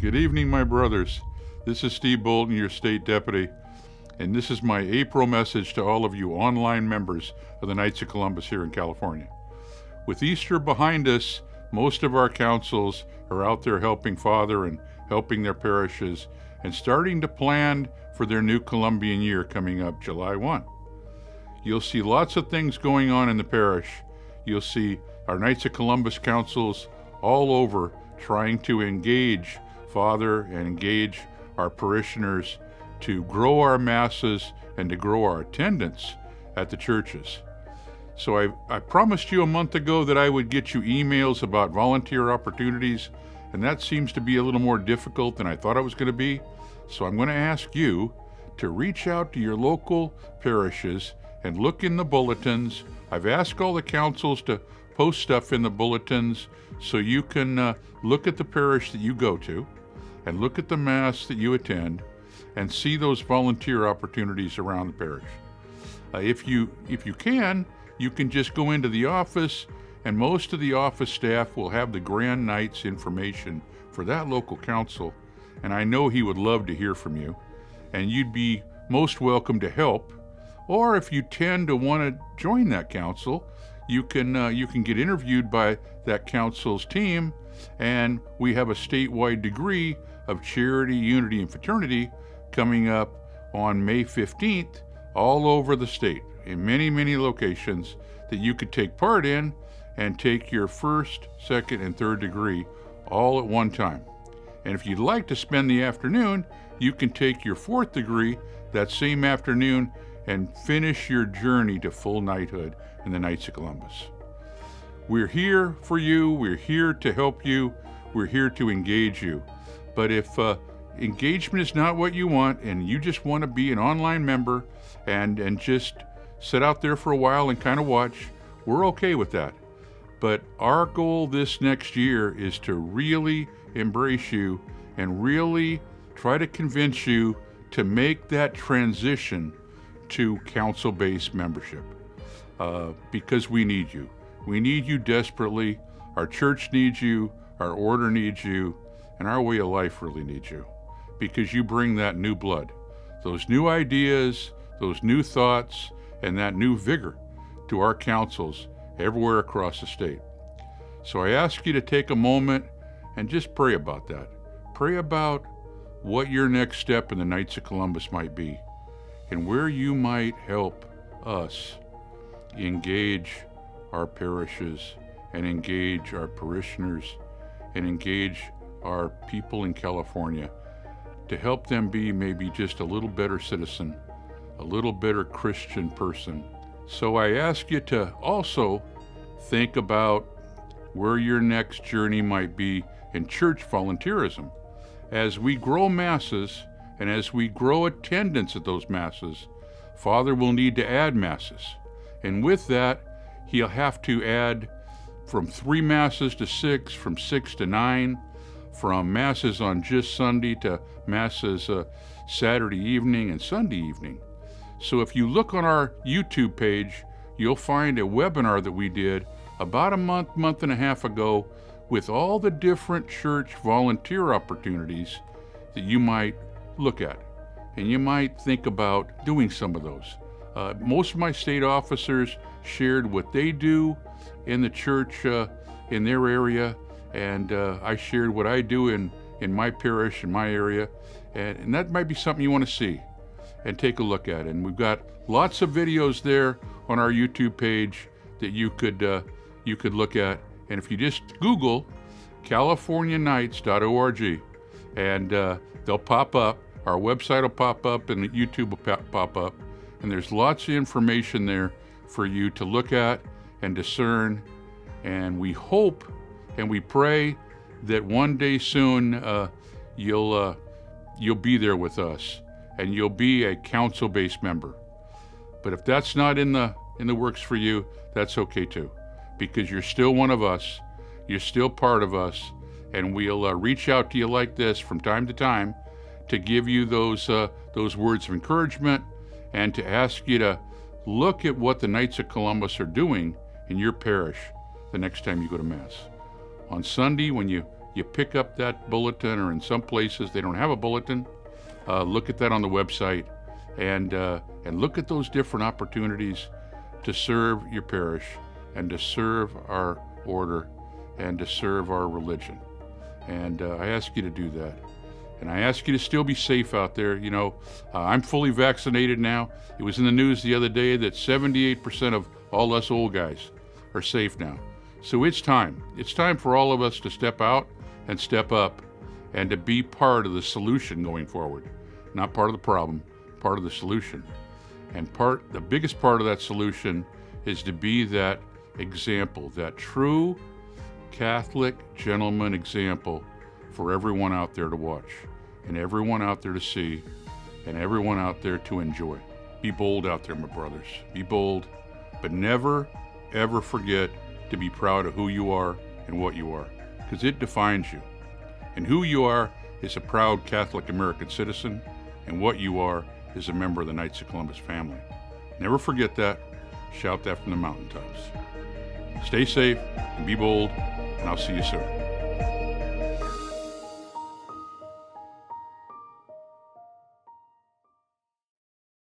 Good evening, my brothers. This is Steve Bolton, your state deputy, and this is my April message to all of you online members of the Knights of Columbus here in California. With Easter behind us, most of our councils are out there helping Father and helping their parishes and starting to plan for their new Columbian year coming up July 1. You'll see lots of things going on in the parish. You'll see our Knights of Columbus councils all over trying to engage Father and engage our parishioners to grow our masses and to grow our attendance at the churches. So I promised you a month ago that I would get you emails about volunteer opportunities, and that seems to be a little more difficult than I thought it was going to be. So I'm going to ask you to reach out to your local parishes and look in the bulletins. I've asked all the councils to post stuff in the bulletins so you can look at the parish that you go to and look at the Mass that you attend and see those volunteer opportunities around the parish. If you can, you can just go into the office, and most of the office staff will have the Grand Nights information for that local council, and I know he would love to hear from you, and you'd be most welcome to help. Or if you tend to want to join that council, you can get interviewed by that council's team, and we have a statewide degree of charity, unity, and fraternity coming up on May 15th all over the state in many, many locations that you could take part in and take your first, second, and third degree all at one time. And if you'd like to spend the afternoon, you can take your fourth degree that same afternoon and finish your journey to full knighthood in the Knights of Columbus. We're here for you. We're here to help you. We're here to engage you. But if engagement is not what you want and you just want to be an online member and just sit out there for a while and kind of watch, we're okay with that. But our goal this next year is to really embrace you and really try to convince you to make that transition to council-based membership, because we need you. We need you desperately. Our church needs you. Our order needs you. And our way of life really needs you, because you bring that new blood, those new ideas, those new thoughts, and that new vigor to our councils everywhere across the state. So I ask you to take a moment and just pray about that. Pray about what your next step in the Knights of Columbus might be and where you might help us engage our parishes and engage our parishioners and engage our people in California to help them be maybe just a little better citizen, a little better Christian person. So I ask you to also think about where your next journey might be in church volunteerism. As we grow masses and as we grow attendance at those masses, Father will need to add masses. And with that, he'll have to add from 3 masses to 6, from 6 to 9, from masses on just Sunday to masses Saturday evening and Sunday evening. So if you look on our YouTube page, you'll find a webinar that we did about a month and a half ago with all the different church volunteer opportunities that you might look at. And you might think about doing some of those. Most of my state officers shared what they do in the church in their area, and I shared what I do in my parish, in my area, and that might be something you want to see and take a look at. And we've got lots of videos there on our YouTube page that you could look at. And if you just Google CaliforniaKnights.org, and they'll pop up, our website will pop up, and YouTube will pop up, and there's lots of information there for you to look at and discern. And we hope and we pray that one day soon you'll be there with us and you'll be a council-based member. But if that's not in the works for you, that's okay too, because you're still one of us, you're still part of us, and we'll reach out to you like this from time to time to give you those words of encouragement and to ask you to look at what the Knights of Columbus are doing in your parish the next time you go to Mass. On Sunday, when you you pick up that bulletin, or in some places they don't have a bulletin. Look at that on the website, and look at those different opportunities to serve your parish and to serve our order and to serve our religion. And I ask you to do that. And I ask you to still be safe out there. You know, I'm fully vaccinated now. It was in the news the other day that 78% of all us old guys are safe now. So it's time. It's time for all of us to step out and step up and to be part of the solution going forward. Not part of the problem, part of the solution. And the biggest part of that solution is to be that example, that true Catholic gentleman example for everyone out there to watch, and everyone out there to see, and everyone out there to enjoy. Be bold out there, my brothers. Be bold, but never, ever forget to be proud of who you are and what you are, because it defines you. And who you are is a proud Catholic American citizen, and what you are is a member of the Knights of Columbus family. Never forget that. Shout that from the mountaintops. Stay safe and be bold, and I'll see you soon.